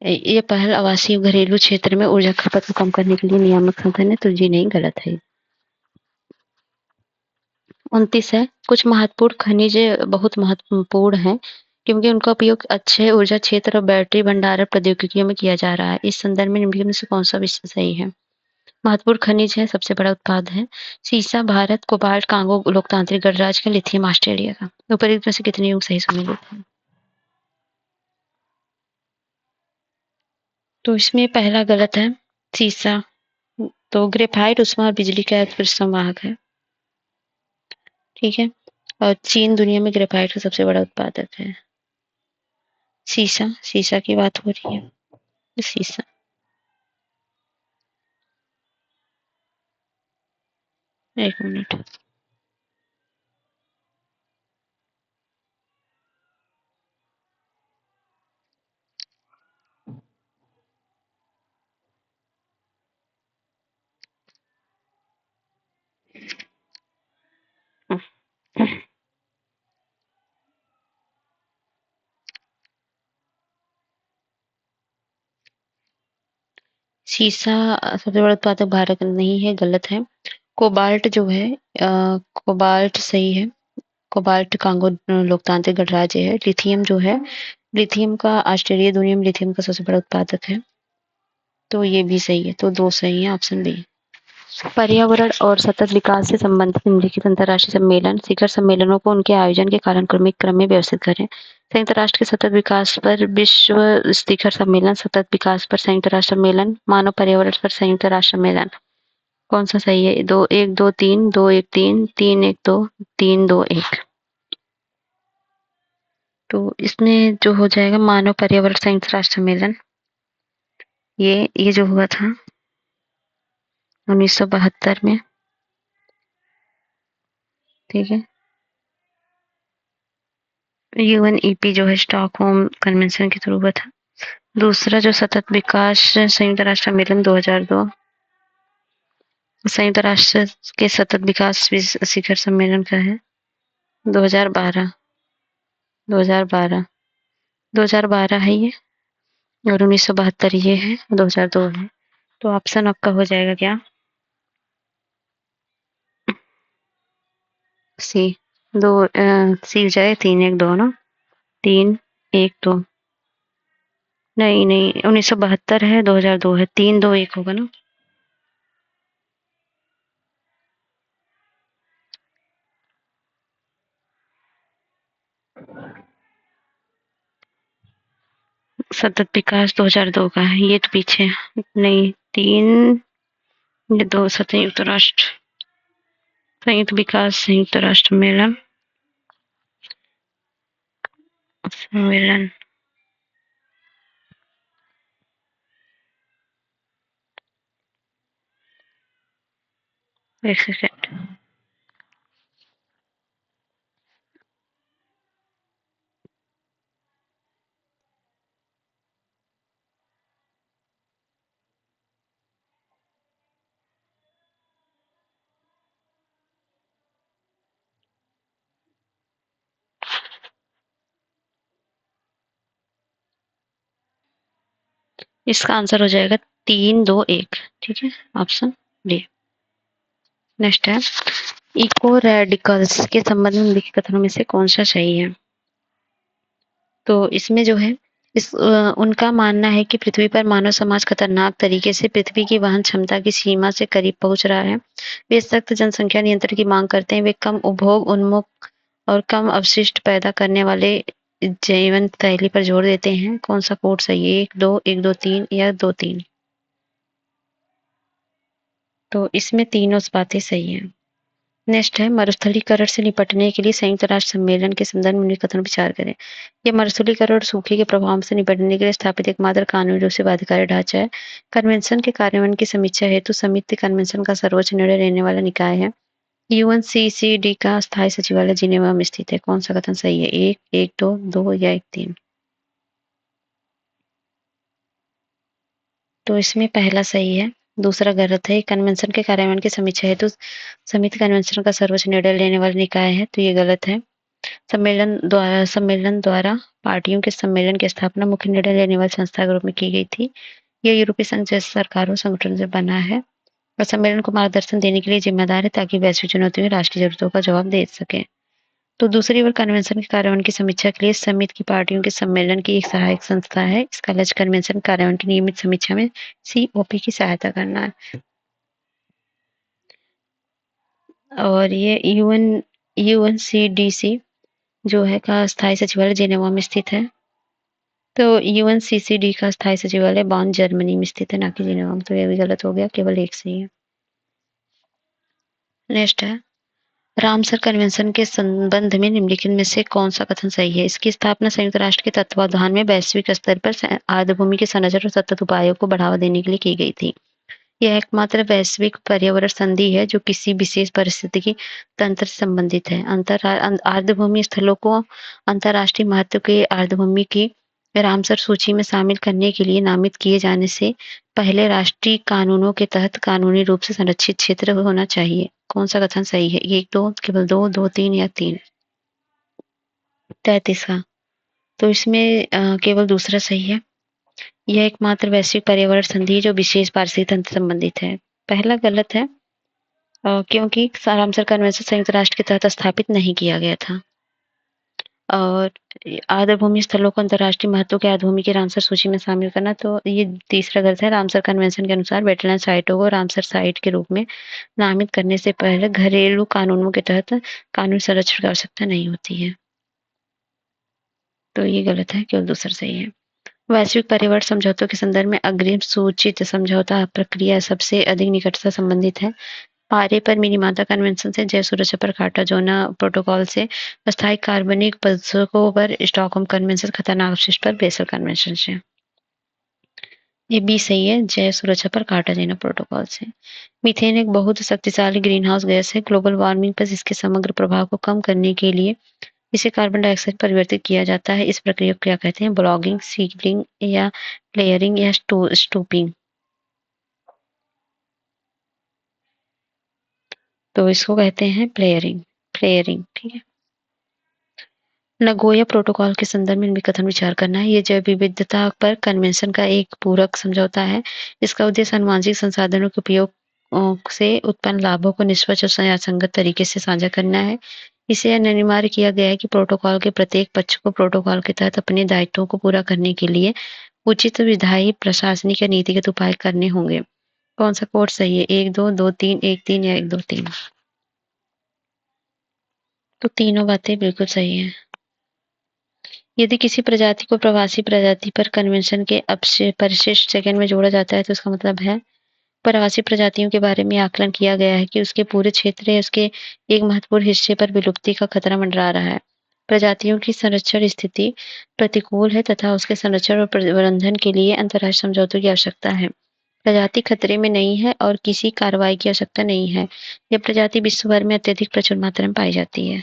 ये पहल आवासीय घरेलू क्षेत्र में ऊर्जा खपत को कम करने के लिए नियामक साधन है, तो जी नहीं, गलत है। 29 है, कुछ महत्वपूर्ण खनिज बहुत महत्वपूर्ण है क्योंकि उनका उपयोग अच्छे ऊर्जा क्षेत्र और बैटरी भंडारण प्रौद्योगिकियों में किया जा रहा है। इस संदर्भ में निम्नलिखित में से कौन सा विषय सही है? महत्वपूर्ण खनिज है, सबसे बड़ा उत्पाद है सीसा भारत, कोबाल्ट कांगो लोकतांत्रिक गणराज्य का, लिथियम ऑस्ट्रेलिया का। उपरोक्त में से कितने योग सही सम्मिलित हैं? तो इसमें पहला गलत है, सीसा। तो ग्रेफाइट उष्मा और बिजली का एक संवाहक है। ठीक है, और चीन दुनिया में ग्रेफाइट का सबसे बड़ा उत्पादक है। सीसा, सीसा की बात हो रही है, सीसा। एक मिनट। सीसा सबसे बड़ा उत्पादक भारत नहीं है, गलत है। कोबाल्ट जो है कोबाल्ट सही है। कोबाल्ट कांगो लोकतांत्रिक गणराज्य है। लिथियम जो है, लिथियम का ऑस्ट्रेलिया दुनिया में लिथियम का सबसे बड़ा उत्पादक है, तो ये भी सही है। तो 2 सही है, ऑप्शन बी। पर्यावरण और सतत विकास से संबंधित निम्नलिखित अंतर्राष्ट्रीय सम्मेलन, शिखर सम्मेलनों को उनके आयोजन के कालानुक्रमिक क्रम में व्यवस्थित करें। संयुक्त राष्ट्र के सतत विकास पर विश्व शिखर सम्मेलन, सतत विकास पर संयुक्त राष्ट्र सम्मेलन, मानव पर्यावरण पर संयुक्त राष्ट्र सम्मेलन। कौन सा सही है? 2 1 2 3, 2 1 3, 3 1 2, 3 2 1। तो इसमें जो हो जाएगा मानव पर्यावरण संयुक्त राष्ट्र सम्मेलन, ये जो हुआ था 1972 में। ठीक है, यूएनईपी जो है स्टॉकहोम कन्वेंशन के थ्रू हुआ था। दूसरा जो सतत विकास संयुक्त राष्ट्र सम्मेलन 2002, संयुक्त राष्ट्र के सतत विकास शिखर सम्मेलन का है 2012, 2012, 2012 है ये, और 1972 ये है, 2002 है। तो ऑप्शन आपका हो जाएगा क्या? सी। सी हो जाए 3 1 2 ना, 3 1 2। नहीं नहीं, 1972 है, 2002 है, 3 2 1 होगा ना। सतत विकास 2002 का है, ये तो पीछे नहीं। 3 2 संयुक्त राष्ट्र, संयुक्त विकास संयुक्त राष्ट्र सम्मेलन, सम्मेलन। एक सेकेंड। इसका आंसर हो जाएगा 3, 2, 1। ठीक है, ऑप्शन डी। नेक्स्ट है, इको रेडिकल्स के संबंध में निम्नलिखित कथनों में से कौन सा सही है? तो इसमें जो है उनका मानना है कि पृथ्वी पर मानव समाज खतरनाक तरीके से पृथ्वी की वहन क्षमता की सीमा से करीब पहुंच रहा है। वे सख्त जनसंख्या नियंत्रण की मांग करते हैं। वे कम उपभोग उन्मुख और कम अपशिष्ट पैदा करने वाले जीवन शैली पर जोर देते हैं। कौन सा कोड सही है? 1, 2, 3 या 2, 3? तो इसमें तीनों बातें सही हैं। नेक्स्ट है, मरुस्थलीकरण से निपटने के लिए संयुक्त राष्ट्र सम्मेलन के संदर्भ में निम्नलिखित कथनों पर विचार करें। यह मरुस्थलीकरण और सूखे के प्रभाव से निपटने के लिए स्थापित एकमात्र कानूनी रूप से बाध्यकारी ढांचा है। कन्वेंशन के कार्यान्वयन की समीक्षा हेतु समिति कन्वेंशन का सर्वोच्च निर्णय लेने वाला निकाय है। यूएनसीसीडी का स्थायी सचिवालय जिनेवा में स्थित है। कौन सा कथन सही है? 1, 1, 2, 2 या 1, 3? तो इसमें पहला सही है, दूसरा गलत है। कन्वेंशन के कार्यान्वयन की समीक्षा हेतु समिति कन्वेंशन का सर्वोच्च निर्णय लेने वाला निकाय है, तो ये गलत है। सम्मेलन द्वारा पार्टियों के सम्मेलन की स्थापना मुख्य निर्णय लेने वाली संस्था के रूप में की गई थी। यह यूरोपीय संघ जैसे सरकारों संगठन से बना है और सम्मेलन को मार्गदर्शन देने के लिए जिम्मेदार है ताकि वैश्विक चुनौतियों में राष्ट्रीय जरूरतों का जवाब दे सके। तो दूसरी ओर कन्वेंशन के कार्यान्वयन की समीक्षा के लिए समिति की पार्टियों के सम्मेलन की एक सहायक संस्था है। इसका लक्ष्य कन्वेंशन कार्यान्वयन की नियमित समीक्षा में सीओपी की सहायता करना है। और ये यूएनसीडीसी जो है का स्थायी सचिवालय जेनेवा में स्थित है। तो यूएनसीसीडी का स्थायी सचिवालय बॉन जर्मनी में स्थित है, ना कि जिनेवा में। तो ये भी गलत हो गया, केवल एक सही है। नेक्स्ट है, रामसर कन्वेंशन के संबंध में निम्नलिखित में से कौन सा कथन सही है? इसकी स्थापना संयुक्त राष्ट्र के तत्वावधान में वैश्विक स्तर पर आर्द्रभूमि के संरक्षण और सतत उपायों को बढ़ावा देने के लिए की गई थी। यह एकमात्र वैश्विक पर्यावरण संधि है जो किसी विशेष पारिस्थितिकी तंत्र से संबंधित है। आर्द्रभूमि स्थलों को अंतर्राष्ट्रीय महत्व के आर्द्रभूमि की रामसर सूची में शामिल करने के लिए नामित किए जाने से पहले राष्ट्रीय कानूनों के तहत कानूनी रूप से संरक्षित क्षेत्र होना चाहिए। कौन सा कथन सही है? 1, 2, केवल 2, 2, 3 या 3? 33 का। तो इसमें केवल दूसरा सही है। यह एकमात्र वैश्विक पर्यावरण संधि है जो विशेष पारिस्थितिक तंत्र से संबंधित है। पहला गलत है क्योंकि रामसर कन्वेंशन संयुक्त राष्ट्र के तहत स्थापित नहीं किया गया था। और आर्द्रभूमि स्थलों को अंतर्राष्ट्रीय महत्व के आर्द्रभूमि की रामसर सूची में शामिल करना, तो ये तीसरा गलत है। रामसर कन्वेंशन के अनुसार वेटलैंड साइटों को रामसर साइट के रूप में नामित करने से पहले घरेलू कानूनों के तहत कानूनी संरक्षण की आवश्यकता नहीं होती है। तो ये गलत है, केवल दूसरा सही है। वैश्विक पर्यावरण समझौतों के संदर्भ में अग्रिम सूचित समझौता प्रक्रिया सबसे अधिक निकटता संबंधित है। पारे पर मिनीमाता कन्वेंशन से, जैव सुरक्षा पर कार्टाजोना प्रोटोकॉल से, अस्थायी कार्बनिक पुस्तकों पर स्टॉकहोम कन्वेंशन, खतरनाक अपशिष्ट पर बेसल कन्वेंशन से। ये बी सही है, जैव सुरक्षा पर कार्टाजेना प्रोटोकॉल से। मीथेन एक बहुत शक्तिशाली ग्रीन हाउस गैस है। ग्लोबल वार्मिंग पर इसके समग्र प्रभाव को कम करने के लिए इसे कार्बन डाइऑक्साइड परिवर्तित किया जाता है। इस प्रक्रिया को क्या कहते हैं? ब्लॉगिंग, सीलिंग या फ्लेयरिंग या स्टूपिंग? तो इसको कहते हैं फ्लेयरिंग। फ्लेयरिंग, ठीक है। नगोया प्रोटोकॉल के संदर्भ में कथन विचार करना है। ये जैव विविधता पर कन्वेंशन का एक पूरक समझौता है। इसका उद्देश्य आनुवंशिक संसाधनों के उपयोग से उत्पन्न लाभों को निष्पक्ष और न्यायसंगत तरीके से साझा करना है। इसे अनिवार्य किया गया है कि प्रोटोकॉल के प्रत्येक पक्ष को प्रोटोकॉल के तहत अपने दायित्वों को पूरा करने के लिए उचित विधायी, प्रशासनिक या नीतिगत उपाय करने होंगे। कौन सा कोड सही है? 1, 2, 2, 3, 1, 3 या 1, 2, 3? तो तीनों बातें बिल्कुल सही है। यदि किसी प्रजाति को प्रवासी प्रजाति पर कन्वेंशन के परिशिष्ट सेकंड में जोड़ा जाता है तो इसका मतलब है प्रवासी प्रजातियों के बारे में आकलन किया गया है कि उसके पूरे क्षेत्र या उसके एक महत्वपूर्ण हिस्से पर विलुप्ति का खतरा मंडरा रहा है। प्रजातियों की संरक्षण स्थिति प्रतिकूल है तथा उसके संरक्षण और प्रबंधन के लिए अंतर्राष्ट्रीय समझौतों की आवश्यकता है। प्रजाति खतरे में नहीं है और किसी कार्रवाई की आवश्यकता नहीं है। यह प्रजाति विश्व भर में अत्यधिक प्रचुर मात्रा में पाई जाती है।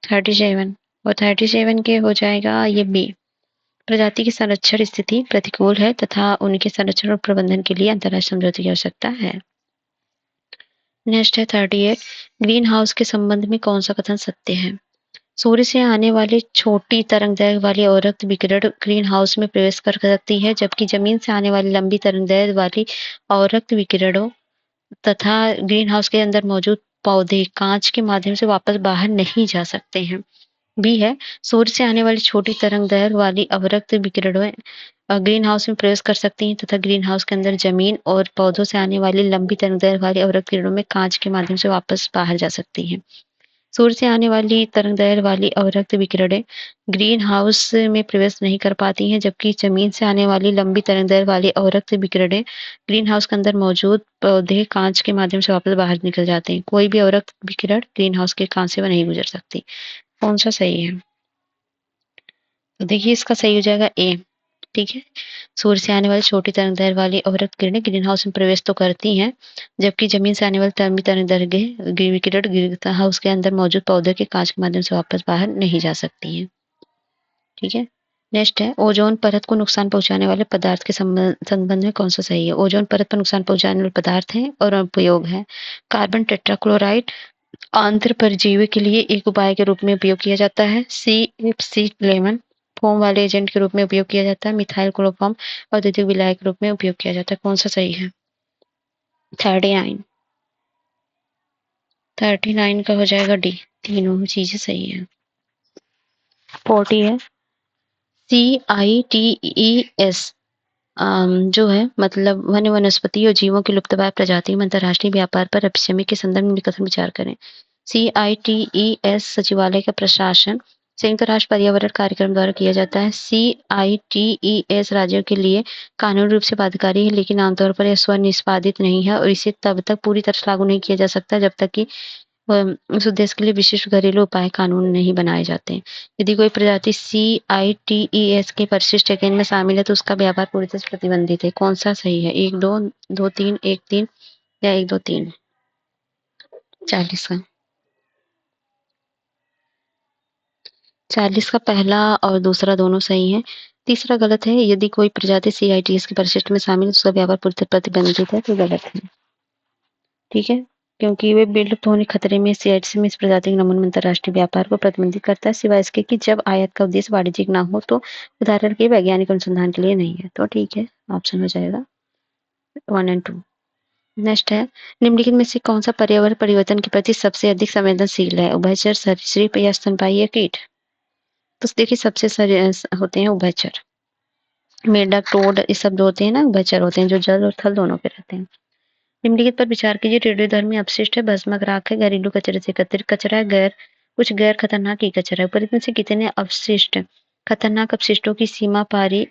37 और 37 के हो जाएगा ये बी। प्रजाति की संरक्षण स्थिति प्रतिकूल है तथा उनके संरक्षण और प्रबंधन के लिए अंतर्राष्ट्रीय समझौते की आवश्यकता है। नेक्स्ट है 38, ग्रीन हाउस के संबंध में कौन सा कथन सत्य है? सूर्य से आने वाली छोटी तरंगदैर्घ्य वाली अवरक्त विकिरण ग्रीन हाउस में प्रवेश कर सकती है, जबकि जमीन से आने वाली लंबी तरंगदैर्घ्य वाली अवरक्त विकिरणों तथा ग्रीन हाउस के अंदर मौजूद पौधे कांच के माध्यम से वापस बाहर नहीं जा सकते हैं। बी है, सूर्य से आने वाली छोटी तरंगदैर्घ्य वाली अवरक्त विकिरणें ग्रीन हाउस में प्रवेश कर सकती हैं तथा ग्रीन हाउस के अंदर जमीन और पौधों से आने वाली लंबी तरंगदैर्घ्य वाली अवरक्त किरणों में कांच के माध्यम से वापस बाहर जा सकती हैं। सूर्य से आने वाली तरंगदैर्घ्य वाली अवरक्त विकिरणें ग्रीन हाउस में प्रवेश नहीं कर पाती हैं, जबकि जमीन से आने वाली लंबी तरंगदैर्घ्य वाली अवरक्त विकिरणें ग्रीन हाउस के अंदर मौजूद पौधे कांच के माध्यम से वापस बाहर निकल जाते हैं। कोई भी अवरक्त विकिरण ग्रीन हाउस के कांच से नहीं गुजर सकती। कौन सा सही है? तो देखिए इसका सही हो जाएगा ए। ठीक है, सूर्य से आने वाली छोटी तरंगदैर्घ्य वाली अवरक्त किरणें ग्रीन हाउस में प्रवेश तो करती हैं, जबकि जमीन से आने वाली लंबी तरंगदैर्घ्य विकिरण ग्रीन हाउस के अंदर मौजूद पौधे के कांच के माध्यम से वापस बाहर नहीं जा सकती हैं। ठीक है, नेक्स्ट है ओजोन परत को नुकसान पहुंचाने वाले पदार्थ के संबंध में कौन सा सही है? ओजोन परत पर नुकसान पहुंचाने वाले पदार्थ हैं और उपयोग है कार्बन टेट्राक्लोराइड आंत्र परजीवी के लिए एक उपाय के रूप में उपयोग किया जाता है। सी लेमन फोम वाले एजेंट के रूप में उपयोग किया जाता है। मिथाइल क्लोरोफॉर्म औद्योगिक विलायक के रूप में उपयोग किया जाता है। कौन सा सही है? 39 39 का हो जाएगा डी। तीनों चीजें सही है। 40 है CITES जो है मतलब वन्य वनस्पति और जीवों की लुप्तप्राय प्रजातियों में अंतर्राष्ट्रीय व्यापार पर अभिशमी के संदर्भ में निकटतम विचार करें। CITES सचिवालय का प्रशासन संयुक्त राष्ट्र पर्यावरण कार्यक्रम द्वारा किया जाता है। CITES राज्यों के लिए कानूनी रूप से बाध्यकारी है, लेकिन आमतौर पर यह स्वनिष्पादित नहीं है और इसे तब तक पूरी तरह से लागू नहीं किया जा सकता जब तक कि उस उद्देश्य के लिए विशिष्ट घरेलू उपाय कानून नहीं बनाए जाते हैं। यदि कोई प्रजाति CITES के परिशिष्ट चेकिंग में शामिल है तो उसका व्यापार पूरी तरह से प्रतिबंधित है। कौन सा सही है? 1 2 2 3 1 3 या 1 2 3? 40 का 40 का पहला और दूसरा दोनों सही है। तीसरा गलत है। यदि कोई प्रजाति CITES के परिशिष्ट में शामिल है तो उसका व्यापार पूरी तरह प्रतिबंधित है, तो गलत है। ठीक है, क्योंकि वे विलुप्त होने खतरे में CITES में इस प्रजाति के नमूने में अंतर्राष्ट्रीय व्यापार को प्रतिबंधित करता है, सिवाय इसके कि जब आयात का उद्देश्य वाणिज्यिक ना हो, तो उदाहरण के वैज्ञानिक अनुसंधान के लिए नहीं है। तो ठीक है, ऑप्शन हो जाएगा 1 एंड 2। नेक्स्ट है निम्नलिखित में से कौन सा पर्यावरण परिवर्तन के प्रति सबसे अधिक संवेदनशील है? उभयचर, सरीसृप या स्तनपायी या कीट? तो देखिए सबसे होते हैं उभयचर। मेंढक, टोड ये सब जो होते हैं ना उभयचर होते हैं, जो जल और थल दोनों पे रहते हैं। निम्नलिखित पर विचार कीजिए। रेडियोधर्मी अपशिष्ट है, भस्मक राख है, घरेलू कचरे से एकत्रित कचरा है, कुछ गैर खतरनाक ई कचरा है। ऊपर से कितने अपशिष्ट खतरनाक अपशिष्टों की सीमा पारी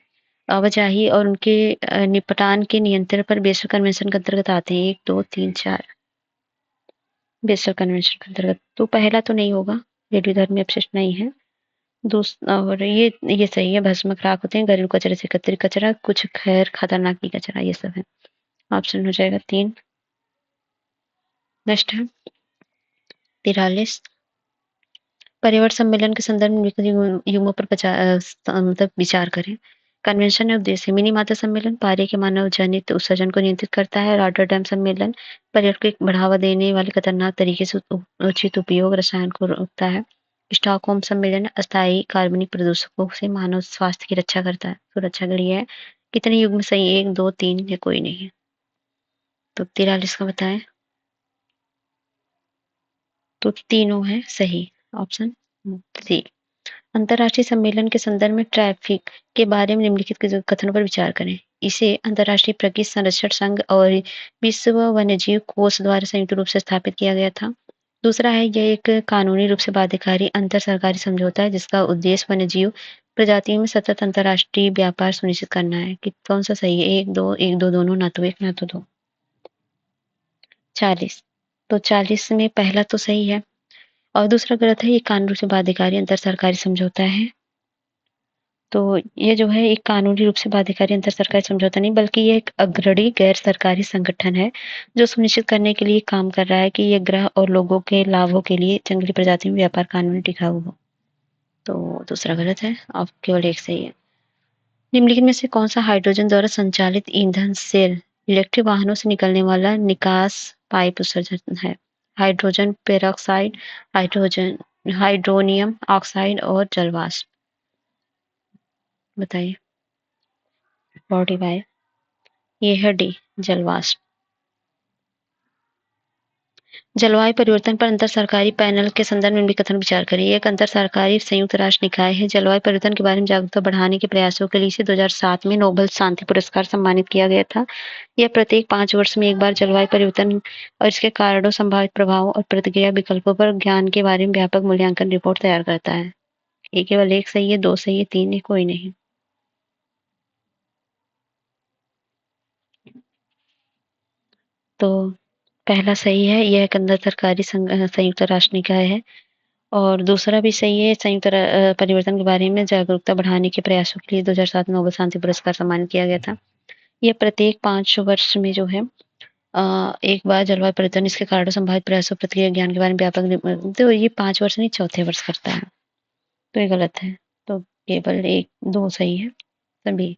आवाजाही और उनके निपटान के नियंत्रण पर बेसल कन्वेंशन के अंतर्गत आते हैं। 1 2 3 4 बेसल कन्वेंशन के अंतर्गत। तो पहला तो नहीं होगा, रेडियोधर्मी अपशिष्ट नहीं है। और ये सही है, भस्मक राख होते हैं, घरेलू कचरे से एकत्रित कचरा, कुछ गैर खतरनाक ई कचरा, ये सब है। ऑप्शन हो जाएगा 3। नेक्स्ट है 43 पर्यावरण सम्मेलन के संदर्भ में निम्नलिखित युग्मों पर मतलब विचार करें। कन्वेंशन है उद्देश्य। मिनीमाता सम्मेलन पारे के मानव जनित उत्सर्जन को नियंत्रित करता है। रॉटरडैम सम्मेलन पर्यटन को बढ़ावा देने वाले खतरनाक तरीके से उचित उपयोग रसायन को रोकता है। स्टॉकहोम सम्मेलन अस्थायी कार्बनिक प्रदूषकों से मानव स्वास्थ्य की रक्षा करता है, सुरक्षा के लिए है। कितने युग्म सही? 1 2 3 या कोई नहीं है? तो 43 का बताएं। तो तीनों है सही। Option C. अंतर्राष्ट्रीय सम्मेलन के संदर्भ में ट्रैफिक के बारे में निम्नलिखित के कथनों पर विचार करें। इसे अंतर्राष्ट्रीय प्रकृति संरक्षण संघ और विश्व वन्यजीव कोष द्वारा संयुक्त रूप से स्थापित किया गया था। दूसरा है यह एक कानूनी रूप से बाध्यकारी अंतर सरकारी समझौता है जिसका उद्देश्य वन्यजीव प्रजातियों में सतत अंतर्राष्ट्रीय व्यापार सुनिश्चित करना है। कि कौन सा सही है? 1 2 दोनों, ना तो 1 ना तो 2। 40 तो 40 में पहला तो सही है और दूसरा गलत है। ये कानून रूप से बाध्यकारी अंतर सरकारी समझौता है। तो ये जो है एक कानूनी रूप से बाध्यकारी अंतर सरकारी समझौता नहीं, बल्कि ये एक अग्रणी गैर सरकारी संगठन है जो सुनिश्चित करने के लिए काम कर रहा है कि ये ग्रह और लोगों के लाभों के लिए जंगली प्रजातियों में व्यापार कानूनी टिकाऊ हो। तो दूसरा गलत है, अब केवल एक सही है। निम्नलिखित में से कौन सा हाइड्रोजन द्वारा संचालित ईंधन सेल इलेक्ट्रिक वाहनों से निकलने वाला निकास पाइप उत्सर्जन है? Hydrogen peroxide, hydrogen hydronium oxide और जलवाष्प। बताइए। 45। ये है डी, जलवाष्प। जलवायु परिवर्तन पर अंतर सरकारी पैनल के संदर्भ में भी कथन विचार करिए। एक अंतर सरकारी संयुक्त राष्ट्र निकाय है। जलवायु परिवर्तन के बारे में जागरूकता बढ़ाने के प्रयासों के लिए इसे 2007 में नोबेल शांति पुरस्कार सम्मानित किया गया था। यह प्रत्येक 5 वर्ष में एक बार जलवायु परिवर्तन और इसके कारणों, संभावित प्रभावों और प्रतिक्रिया विकल्पों पर ज्ञान के बारे में व्यापक मूल्यांकन रिपोर्ट तैयार करता है। ये केवल एक सही है, 2 सही है, 3 है, कोई नहीं। तो पहला सही है, यह एक अंतर सरकारी संयुक्त राष्ट्र निकाय है। और दूसरा भी सही है, संयुक्त परिवर्तन के बारे में जागरूकता बढ़ाने के प्रयासों के लिए 2007 में नोबेल शांति पुरस्कार सम्मानित किया गया था। यह प्रत्येक 5 वर्ष में जो है एक बार जलवायु परिवर्तन, इसके कारण संभावित प्रयासों, प्रतिक्रिया ज्ञान के बारे में व्यापक, तो ये 5 वर्ष नहीं, चौथे वर्ष करता है, तो ये गलत है। तो केवल 1, 2 सही है सभी।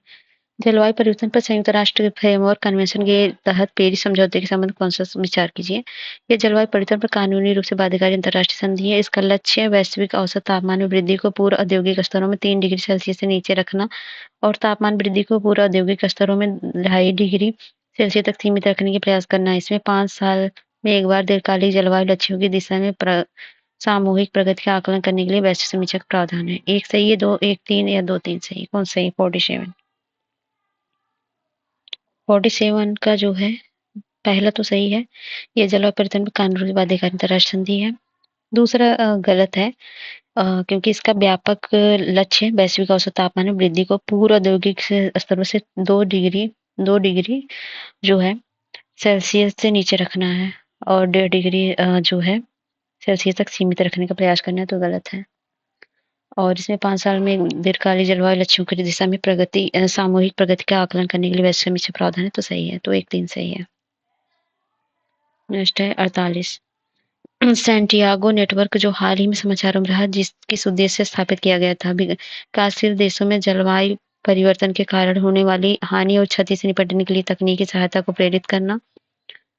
जलवायु परिवर्तन पर संयुक्त राष्ट्र फ्रेमवर्क कन्वेंशन के तहत पेरिस समझौते के संबंध कौन सा विचार कीजिए। यह जलवायु परिवर्तन पर कानूनी रूप से बाध्यकारी अंतर्राष्ट्रीय संधि है। इसका लक्ष्य वैश्विक औसत तापमान में वृद्धि को पूर्व औद्योगिक स्तरों में 3 डिग्री सेल्सियस से नीचे रखना और तापमान वृद्धि को पूर्व औद्योगिक स्तरों में 2.5 डिग्री सेल्सियस तक सीमित रखने के प्रयास करना है। इसमें 5 साल में एक बार दीर्घकालिक जलवायु लक्ष्यों की दिशा में सामूहिक प्रगति का आकलन करने के लिए वैश्विक समीक्षा का प्रावधान है। 1 सही है, 2 1 3 या 2 3 सही। कौन सही? 47। 47 का जो है पहला तो सही है, ये जलवायु परिवर्तन पर कानूनी बाध्यकारी अंतर्राष्ट्रीय संधि है। दूसरा गलत है, क्योंकि इसका व्यापक लक्ष्य वैश्विक औसत तापमान में वृद्धि को पूर्व औद्योगिक स्तरों से 2 डिग्री जो है सेल्सियस से नीचे रखना है और 1.5 डिग्री जो है सेल्सियस तक सीमित रखने का प्रयास करना है, तो गलत है। और इसमें 5 साल में दीर्घकालिक जलवायु लक्ष्यों की दिशा में सामूहिक प्रगति का आकलन करने के लिए वैश्विक समीक्षा प्रावधान है, तो सही है। तो 1 3 सही है। नेक्स्ट है 48। सैंटियागो नेटवर्क जो हाल ही में समाचारों में रहा, किस उद्देश्य से स्थापित किया गया था। विकासशील देशों में जलवायु परिवर्तन के कारण होने वाली हानि और क्षति से निपटने के लिए तकनीकी सहायता को प्रेरित करना,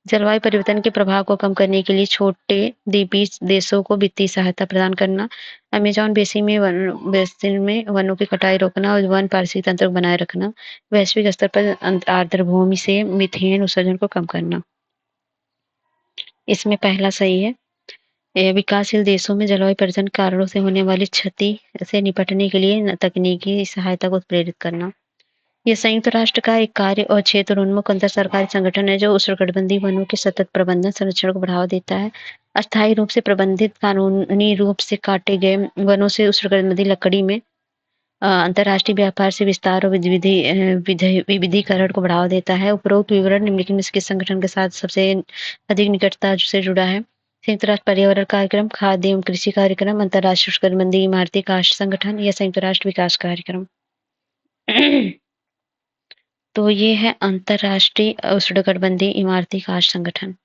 जलवायु परिवर्तन के प्रभाव को कम करने के लिए छोटे द्वीपीय देशों को वित्तीय सहायता प्रदान करना, अमेज़न बेसिन में वनों की कटाई रोकना और वन पारिस्थितिक तंत्र को बनाए रखना, वैश्विक स्तर पर आर्द्रभूमि से मीथेन उत्सर्जन को कम करना। इसमें पहला सही है, विकासशील देशों में जलवायु परिवर्तन के कारणों से होने वाली क्षति से निपटने के लिए तकनीकी सहायता को प्रेरित करना। यह संयुक्त राष्ट्र का एक कार्य और क्षेत्र उन्मुख अंतर सरकारी संगठन है जो उष्णकटिबंधीय वनों के सतत प्रबंधन, संरक्षण को बढ़ावा देता है। अस्थायी रूप से प्रबंधित, कानूनी रूप से काटे गए वनों से उष्णकटिबंधीय लकड़ी में अंतर्राष्ट्रीय व्यापार से विस्तार और विविधीकरण को बढ़ावा देता है। उपरोक्त विवरण निम्नलिखित में किस संगठन के साथ सबसे अधिक निकटता से जुड़ा है। संयुक्त राष्ट्र पर्यावरण कार्यक्रम, खाद्य एवं कृषि कार्यक्रम, अंतर्राष्ट्रीय उष्णकटिबंधीय इमारती काष्ठ संगठन या संयुक्त राष्ट्र विकास कार्यक्रम। तो ये है अंतर्राष्ट्रीय उष्णकटिबंधीय इमारती काष्ठ संगठन।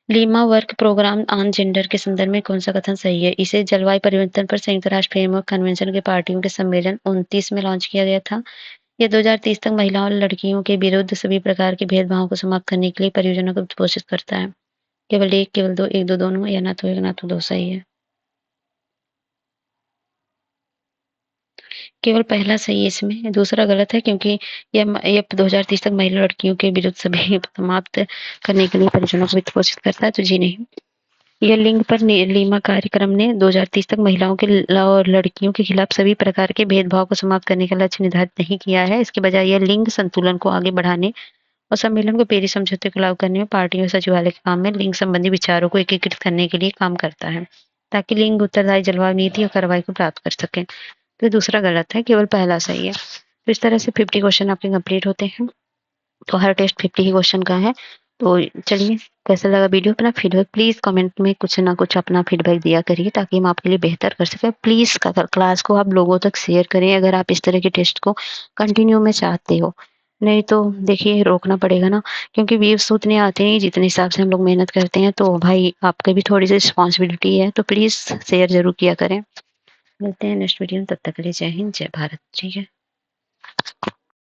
Lima work programme on gender के संदर्भ में कौन सा कथन सही है। इसे जलवायु परिवर्तन पर संयुक्त राष्ट्र फ्रेमवर्क कन्वेंशन के पार्टियों के सम्मेलन 29 में लॉन्च किया गया था। यह 2030 तक महिलाओं और लड़कियों के विरुद्ध सभी प्रकार के भेदभाव को समाप्त करने के लिए परियोजना को उद्घोषित करता है। केवल 1, केवल 2, 1 2 दोनों, या ना तो 1 ना तो 2 सही है। केवल पहला सही है इसमें, दूसरा गलत है क्योंकि यह 2030 तक महिला लड़कियों के विरुद्ध सभी समाप्त करने के लिए परियोजना को वित्त पोषित करता है, तो जी नहीं। यह लिंग पर लीमा कार्यक्रम ने 2030 तक महिलाओं के और लड़कियों के खिलाफ सभी प्रकार के भेदभाव को समाप्त करने का लक्ष्य निर्धारित नहीं किया है। इसके बजाय यह लिंग संतुलन को आगे बढ़ाने और सम्मेलन को पेरिस समझौते को लागू करने में पार्टियों सचिवालय के काम में लिंग संबंधी विचारों को एकीकृत करने के लिए काम करता है, ताकि लिंग उत्तरदायी जलवायु नीति और कार्रवाई को प्राप्त कर सके। तो दूसरा गलत है, केवल पहला सही है। तो इस तरह से 50 क्वेश्चन आपके कंप्लीट होते हैं। तो हर टेस्ट 50 ही क्वेश्चन का है। तो चलिए, कैसा लगा वीडियो, अपना फीडबैक प्लीज कमेंट में कुछ ना कुछ अपना फीडबैक दिया करिए ताकि हम आपके लिए बेहतर कर सकें। प्लीज क्लास को आप लोगों तक शेयर करें अगर आप इस तरह के टेस्ट को कंटिन्यू में चाहते हो। नहीं तो देखिए, रोकना पड़ेगा ना, क्योंकि व्यूज उतने आते नहीं जितने हिसाब से हम लोग मेहनत करते हैं। तो भाई आपकी भी थोड़ी सी रिस्पॉन्सिबिलिटी है, तो प्लीज शेयर जरूर किया करें। मिलते हैं नेक्स्ट वीडियो में, तब तक के लिए जय हिंद, जय भारत। ठीक है।